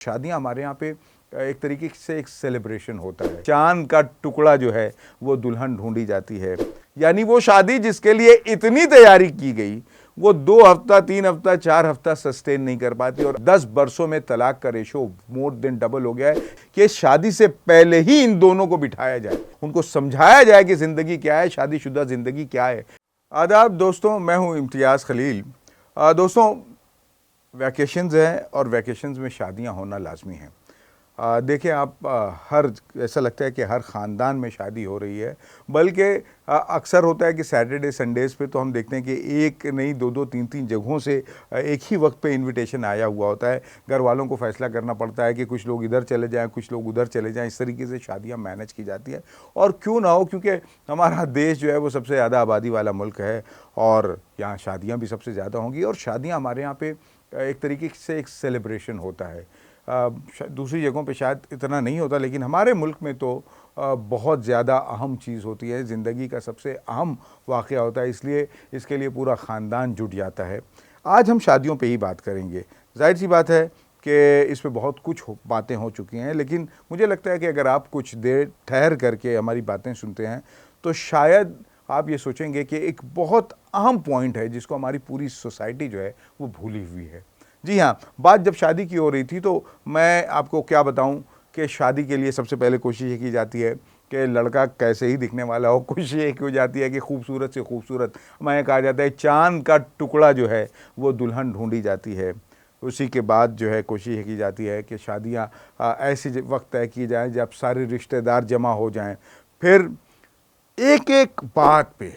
शादियां हमारे यहाँ पे एक तरीके से एक सेलिब्रेशन होता है। चांद का टुकड़ा जो है वो दुल्हन ढूंढी जाती है, यानी वो शादी जिसके लिए इतनी तैयारी की गई वो 2 हफ्ता 3 हफ्ता 4 हफ्ता सस्टेन नहीं कर पाती और 10 बरसों में तलाक का रेशो मोर देन डबल हो गया है कि शादी से पहले ही इन दोनों को बिठाया जाए, उनको समझाया जाए कि जिंदगी क्या है, शादीशुदा जिंदगी क्या है। आदाब दोस्तों, मैं हूं इम्तियाज़ खलील। दोस्तों, वैकेशंस हैं और वैकेशंस में शादियां होना लाजमी है। देखिए आप, हर ऐसा लगता है कि हर ख़ानदान में शादी हो रही है, बल्कि अक्सर होता है कि सैटरडे संडेज़ पे तो हम देखते हैं कि एक नहीं दो दो तीन तीन जगहों से एक ही वक्त पे इनविटेशन आया हुआ होता है। घर वालों को फैसला करना पड़ता है कि कुछ लोग इधर चले जाएं, कुछ लोग उधर चले जाएं। इस तरीके से शादियां मैनेज की जाती है और क्यों ना हो, क्योंकि हमारा देश जो है वो सबसे ज़्यादा आबादी वाला मुल्क है और यहाँ शादियाँ भी सबसे ज़्यादा होंगी। और शादियाँ हमारे यहाँ पे एक तरीके से एक सेलिब्रेशन होता है। दूसरी जगहों पे शायद इतना नहीं होता, लेकिन हमारे मुल्क में तो बहुत ज़्यादा अहम चीज़ होती है, ज़िंदगी का सबसे अहम वाक़या होता है, इसलिए इसके लिए पूरा ख़ानदान जुट जाता है। आज हम शादियों पे ही बात करेंगे। जाहिर सी बात है कि इस पे बहुत कुछ बातें हो चुकी हैं, लेकिन मुझे लगता है कि अगर आप कुछ देर ठहर करके हमारी बातें सुनते हैं तो शायद आप ये सोचेंगे कि एक बहुत अहम पॉइंट है जिसको हमारी पूरी सोसाइटी जो है वो भूली हुई है। जी हाँ, बात जब शादी की हो रही थी तो मैं आपको क्या बताऊं कि शादी के लिए सबसे पहले कोशिश ये की जाती है कि लड़का कैसे ही दिखने वाला हो। कोशिश ये की जाती है कि खूबसूरत से खूबसूरत, मैं कहा जाता है चांद का टुकड़ा जो है वो दुल्हन ढूंढी जाती है। उसी के बाद जो है कोशिश ये की जाती है कि शादियाँ ऐसे वक्त तय की जाएँ जब सारे रिश्तेदार जमा हो जाएँ। फिर एक एक बात पे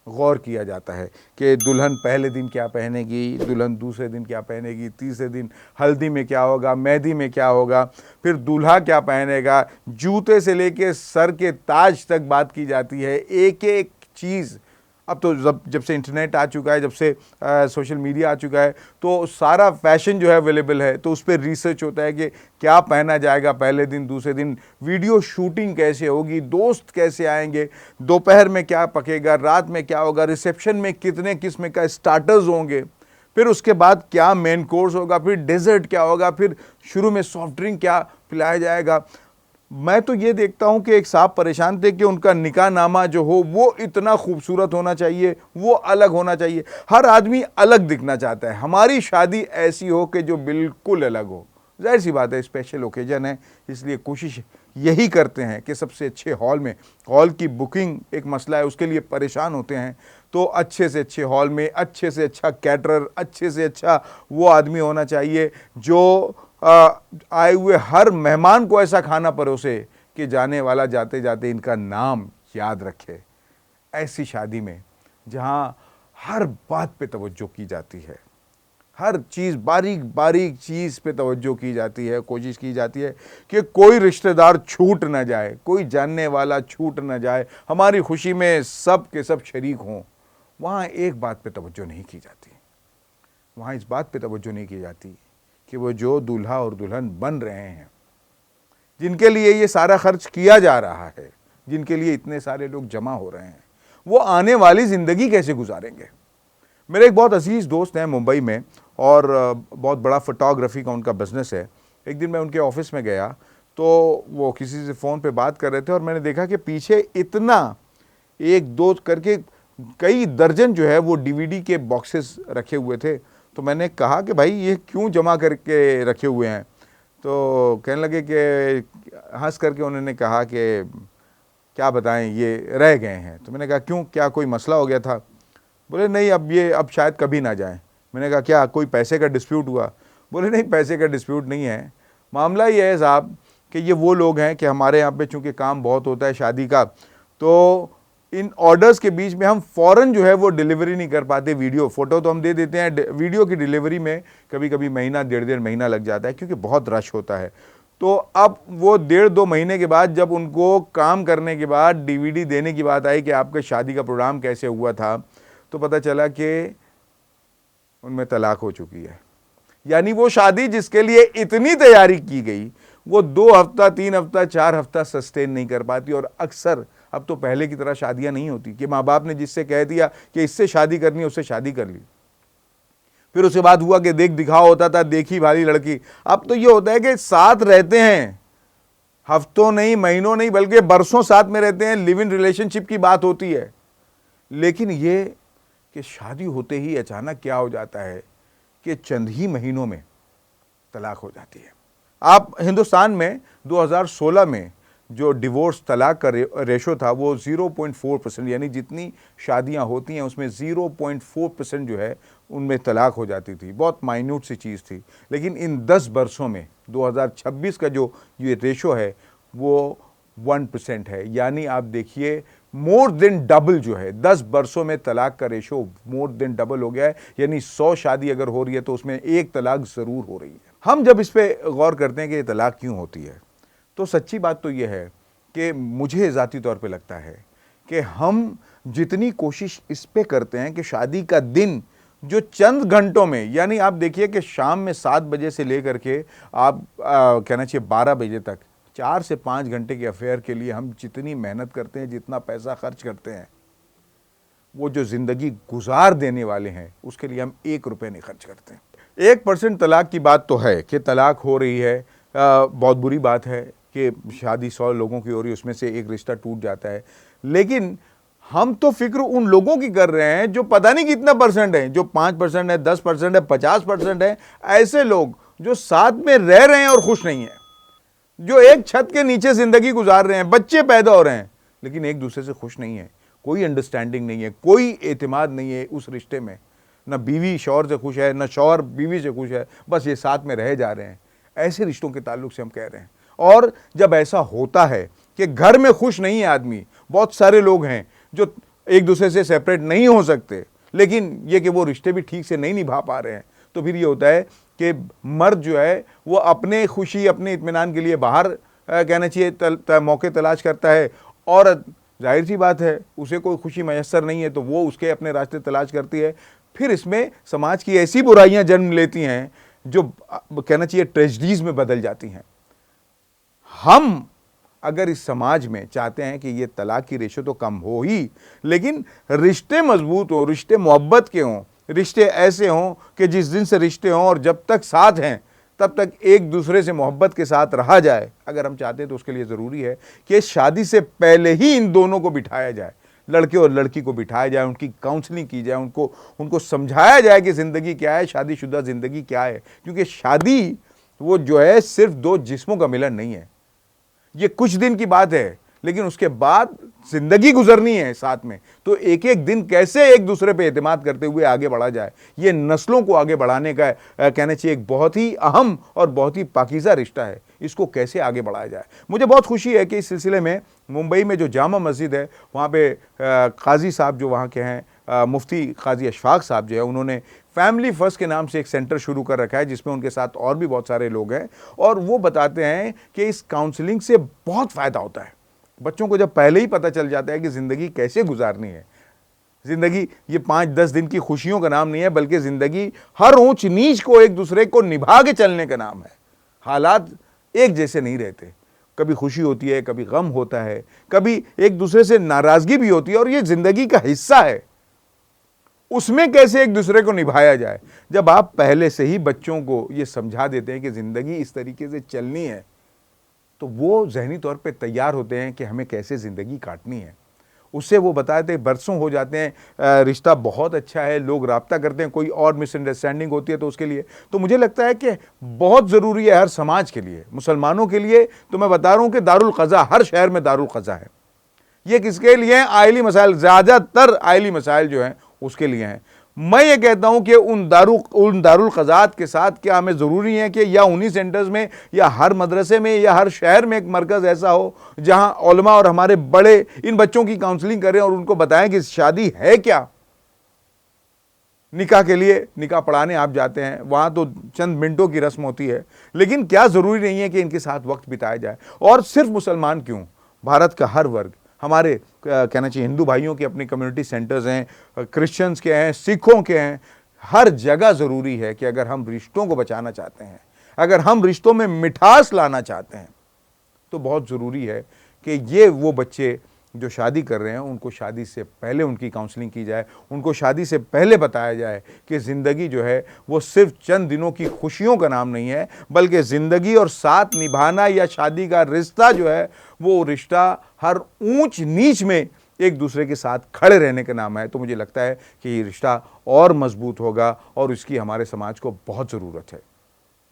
गौर किया जाता है कि दुल्हन पहले दिन क्या पहनेगी, दुल्हन दूसरे दिन क्या पहनेगी, तीसरे दिन हल्दी में क्या होगा, मेहंदी में क्या होगा, फिर दूल्हा क्या पहनेगा, जूते से लेके सर के ताज तक बात की जाती है। एक एक चीज़ अब तो जब से इंटरनेट आ चुका है, जब से सोशल मीडिया आ चुका है, तो सारा फैशन जो है अवेलेबल है, तो उस पर रिसर्च होता है कि क्या पहना जाएगा पहले दिन, दूसरे दिन, वीडियो शूटिंग कैसे होगी, दोस्त कैसे आएंगे, दोपहर में क्या पकेगा, रात में क्या होगा, रिसेप्शन में कितने किस्म का स्टार्टर्स होंगे, फिर उसके बाद क्या मेन कोर्स होगा, फिर डेजर्ट क्या होगा, फिर शुरू में सॉफ्ट ड्रिंक क्या पिलाया जाएगा। मैं तो ये देखता हूं कि एक साहब परेशान थे कि उनका निकाह नामा जो हो वो इतना खूबसूरत होना चाहिए, वो अलग होना चाहिए। हर आदमी अलग दिखना चाहता है। हमारी शादी ऐसी हो कि जो बिल्कुल अलग हो। जाहिर सी बात है, स्पेशल ओकेजन है, इसलिए कोशिश यही करते हैं कि सबसे अच्छे हॉल में, हॉल की बुकिंग एक मसला है, उसके लिए परेशान होते हैं, तो अच्छे से अच्छे हॉल में अच्छे से अच्छा कैटरर, अच्छे से अच्छा वो आदमी होना चाहिए जो आए हुए हर मेहमान को ऐसा खाना परोसे कि जाने वाला जाते जाते इनका नाम याद रखे। ऐसी शादी में जहां हर बात पे तवज्जो की जाती है, हर चीज़, बारीक बारीक चीज़ पे तवज्जो की जाती है, कोशिश की जाती है कि कोई रिश्तेदार छूट ना जाए, कोई जानने वाला छूट ना जाए, हमारी खुशी में सब के सब शरीक हों। वहाँ एक बात पे तवज्जो नहीं की जाती, वहाँ इस बात पे तवज्जो नहीं की जाती कि वो जो दूल्हा और दुल्हन बन रहे हैं, जिनके लिए ये सारा खर्च किया जा रहा है, जिनके लिए इतने सारे लोग जमा हो रहे हैं, वो आने वाली ज़िंदगी कैसे गुजारेंगे। मेरे एक बहुत अजीज़ दोस्त हैं मुंबई में और बहुत बड़ा फोटोग्राफी का उनका बिज़नेस है। एक दिन मैं उनके ऑफिस में गया तो वो किसी से फ़ोन पे बात कर रहे थे और मैंने देखा कि पीछे इतना एक दो करके कई दर्जन जो है वो डीवीडी के बॉक्सेस रखे हुए थे। तो मैंने कहा कि भाई ये क्यों जमा करके रखे हुए हैं। तो कहने लगे कि हंस करके उन्होंने कहा कि क्या बताएं, ये रह गए हैं। तो मैंने कहा क्यों, क्या कोई मसला हो गया था? बोले नहीं, अब शायद कभी ना जाएं। मैंने कहा क्या कोई पैसे का डिस्प्यूट हुआ? बोले नहीं, पैसे का डिस्प्यूट नहीं है, मामला ये है साहब कि ये वो लोग हैं कि हमारे यहाँ पे चूँकि काम बहुत होता है शादी का, तो इन ऑर्डर्स के बीच में हम फ़ौरन जो है वो डिलीवरी नहीं कर पाते। वीडियो फ़ोटो तो हम दे देते हैं, वीडियो की डिलीवरी में कभी कभी महीना, डेढ़ महीना लग जाता है क्योंकि बहुत रश होता है। तो अब वो 1.5-2 महीने के बाद जब उनको काम करने के बाद डीवीडी देने की बात आई कि आपके शादी का प्रोग्राम कैसे हुआ था, तो पता चला कि उनमें तलाक हो चुकी है। यानी वो शादी जिसके लिए इतनी तैयारी की गई वो 2 हफ्ता 3 हफ्ता 4 हफ्ता सस्टेन नहीं कर पाती। और अक्सर अब तो पहले की तरह शादियां नहीं होती कि माँ बाप ने जिससे कह दिया कि इससे शादी करनी है उससे शादी कर ली। फिर उसके बाद हुआ कि देख दिखावा होता था, देखी भाली लड़की। अब तो ये होता है कि साथ रहते हैं, हफ्तों नहीं, महीनों नहीं, बल्कि बरसों साथ में रहते हैं, लिव इन रिलेशनशिप की बात होती है। लेकिन ये कि शादी होते ही अचानक क्या हो जाता है कि चंद ही महीनों में तलाक हो जाती है। आप हिंदुस्तान में 2016 में जो डिवोर्स तलाक का रेशो था वो 0.4%, यानी जितनी शादियां होती हैं उसमें 0.4% जो है उनमें तलाक हो जाती थी। बहुत माइन्यूट सी चीज़ थी। लेकिन इन 10 वर्षों में 2026 का जो ये रेशो है वो 1% है। यानी आप देखिए मोर देन डबल जो है, 10 वर्षों में तलाक का रेशो मोर देन डबल हो गया है। यानी 100 शादी अगर हो रही है तो उसमें एक तलाक ज़रूर हो रही है। हम जब इस पर गौर करते हैं कि ये तलाक क्यों होती है, तो सच्ची बात तो ये है कि मुझे ज़ाती तौर पे लगता है कि हम जितनी कोशिश इस पे करते हैं कि शादी का दिन जो चंद घंटों में, यानी आप देखिए कि शाम में 7 बजे से लेकर के आप कहना चाहिए 12 बजे तक 4 से 5 घंटे के अफेयर के लिए हम जितनी मेहनत करते हैं, जितना पैसा खर्च करते हैं, वो जो ज़िंदगी गुजार देने वाले हैं उसके लिए हम 1 रुपये नहीं खर्च करते हैं। 1% तलाक की बात तो है कि तलाक हो रही है, बहुत बुरी बात है कि शादी 100 लोगों की हो रही है, उसमें से एक रिश्ता टूट जाता है। लेकिन हम तो फिक्र उन लोगों की कर रहे हैं जो पता नहीं कितना परसेंट है, जो 5% है, 10% है, 50% है। ऐसे लोग जो साथ में रह रहे हैं और खुश नहीं है, जो एक छत के नीचे जिंदगी गुजार रहे हैं, बच्चे पैदा हो रहे हैं, लेकिन एक दूसरे से खुश नहीं है, कोई अंडरस्टैंडिंग नहीं है, कोई एतमाद नहीं है उस रिश्ते में। न बीवी शौहर से खुश है, न शौहर बीवी से खुश है, बस ये साथ में रह जा रहे हैं। ऐसे रिश्तों के ताल्लुक से हम कह रहे हैं। और जब ऐसा होता है कि घर में खुश नहीं है आदमी, बहुत सारे लोग हैं जो एक दूसरे से सेपरेट नहीं हो सकते, लेकिन ये कि वो रिश्ते भी ठीक से नहीं निभा पा रहे हैं, तो फिर ये होता है कि मर्द जो है वो अपने खुशी, अपने इत्मीनान के लिए बाहर कहना चाहिए मौके तलाश करता है। औरत जाहिर सी बात है उसे कोई खुशी मैसर नहीं है तो वो उसके अपने रास्ते तलाश करती है। फिर इसमें समाज की ऐसी बुराइयां जन्म लेती हैं जो कहना चाहिए ट्रेजेडीज में बदल जाती हैं। हम अगर इस समाज में चाहते हैं कि ये तलाक की रेशो तो कम हो ही, लेकिन रिश्ते मजबूत हो, रिश्ते मोहब्बत के हों, रिश्ते ऐसे हों कि जिस दिन से रिश्ते हों और जब तक साथ हैं तब तक एक दूसरे से मोहब्बत के साथ रहा जाए, अगर हम चाहते हैं तो उसके लिए ज़रूरी है कि शादी से पहले ही इन दोनों को बिठाया जाए, लड़के और लड़की को बिठाया जाए, उनकी काउंसलिंग की जाए, उनको समझाया जाए कि ज़िंदगी क्या है, शादीशुदा ज़िंदगी क्या है। क्योंकि शादी वो जो है सिर्फ 2 जिस्मों का मिलन नहीं है, ये कुछ दिन की बात है, लेकिन उसके बाद जिंदगी गुजरनी है साथ में। तो एक एक दिन कैसे एक दूसरे पे एतमाद करते हुए आगे बढ़ा जाए, ये नस्लों को आगे बढ़ाने का कहना चाहिए एक बहुत ही अहम और बहुत ही पाकीज़ा रिश्ता है। इसको कैसे आगे बढ़ाया जाए। मुझे बहुत खुशी है कि इस सिलसिले में मुंबई में जो जामा मस्जिद है वहाँ पे काजी साहब जो वहाँ के हैं, मुफ्ती काजी अशफाक साहब जो है, उन्होंने फैमिली फर्स्ट के नाम से एक सेंटर शुरू कर रखा है जिसमें उनके साथ और भी बहुत सारे लोग हैं। और वो बताते हैं कि इस काउंसलिंग से बहुत फ़ायदा होता है। बच्चों को जब पहले ही पता चल जाता है कि ज़िंदगी कैसे गुजारनी है, ज़िंदगी ये 5-10 दिन की खुशियों का नाम नहीं है, बल्कि ज़िंदगी हर ऊंच नीच को एक दूसरे को निभा के चलने का नाम है। हालात एक जैसे नहीं रहते, कभी खुशी होती है, कभी गम होता है, कभी एक दूसरे से नाराज़गी भी होती है, और ये ज़िंदगी का हिस्सा है। उसमें कैसे एक दूसरे को निभाया जाए, जब आप पहले से ही बच्चों को ये समझा देते हैं कि ज़िंदगी इस तरीके से चलनी है, तो वो ज़हनी तौर पे तैयार होते हैं कि हमें कैसे ज़िंदगी काटनी है। उससे वो बताते हैं, बरसों हो जाते हैं, रिश्ता बहुत अच्छा है, लोग राब्ता करते हैं, कोई और मिसअंडरस्टैंडिंग होती है तो उसके लिए तो मुझे लगता है कि बहुत ज़रूरी है हर समाज के लिए, मुसलमानों के लिए तो मैं बता रहा हूँ कि दारुल क़ज़ा, हर शहर में दारुल क़ज़ा है। ये किसके लिए हैं? आइली मसाइल, ज़्यादातर आइली मसाइल जो हैं उसके लिए हैं। मैं ये कहता हूं कि उन दारुल क़ज़ात के साथ क्या हमें ज़रूरी है कि या उन्हीं सेंटर्स में या हर मदरसे में या हर शहर में एक मरकज़ ऐसा हो जहां उलमा और हमारे बड़े इन बच्चों की काउंसलिंग करें और उनको बताएं कि शादी है क्या। निकाह के लिए निकाह पढ़ाने आप जाते हैं, वहाँ तो चंद मिनटों की रस्म होती है, लेकिन क्या ज़रूरी नहीं है कि इनके साथ वक्त बिताया जाए। और सिर्फ मुसलमान क्यों, भारत का हर वर्ग, हमारे कहना चाहिए हिंदू भाइयों के अपने कम्युनिटी सेंटर्स हैं, क्रिश्चियंस के हैं, सिखों के हैं, हर जगह ज़रूरी है कि अगर हम रिश्तों को बचाना चाहते हैं, अगर हम रिश्तों में मिठास लाना चाहते हैं, तो बहुत ज़रूरी है कि ये वो बच्चे जो शादी कर रहे हैं उनको शादी से पहले उनकी काउंसलिंग की जाए, उनको शादी से पहले बताया जाए कि ज़िंदगी जो है वो सिर्फ चंद दिनों की खुशियों का नाम नहीं है, बल्कि ज़िंदगी और साथ निभाना या शादी का रिश्ता जो है वो रिश्ता हर ऊंच नीच में एक दूसरे के साथ खड़े रहने का नाम है। तो मुझे लगता है कि ये रिश्ता और मजबूत होगा और इसकी हमारे समाज को बहुत ज़रूरत है।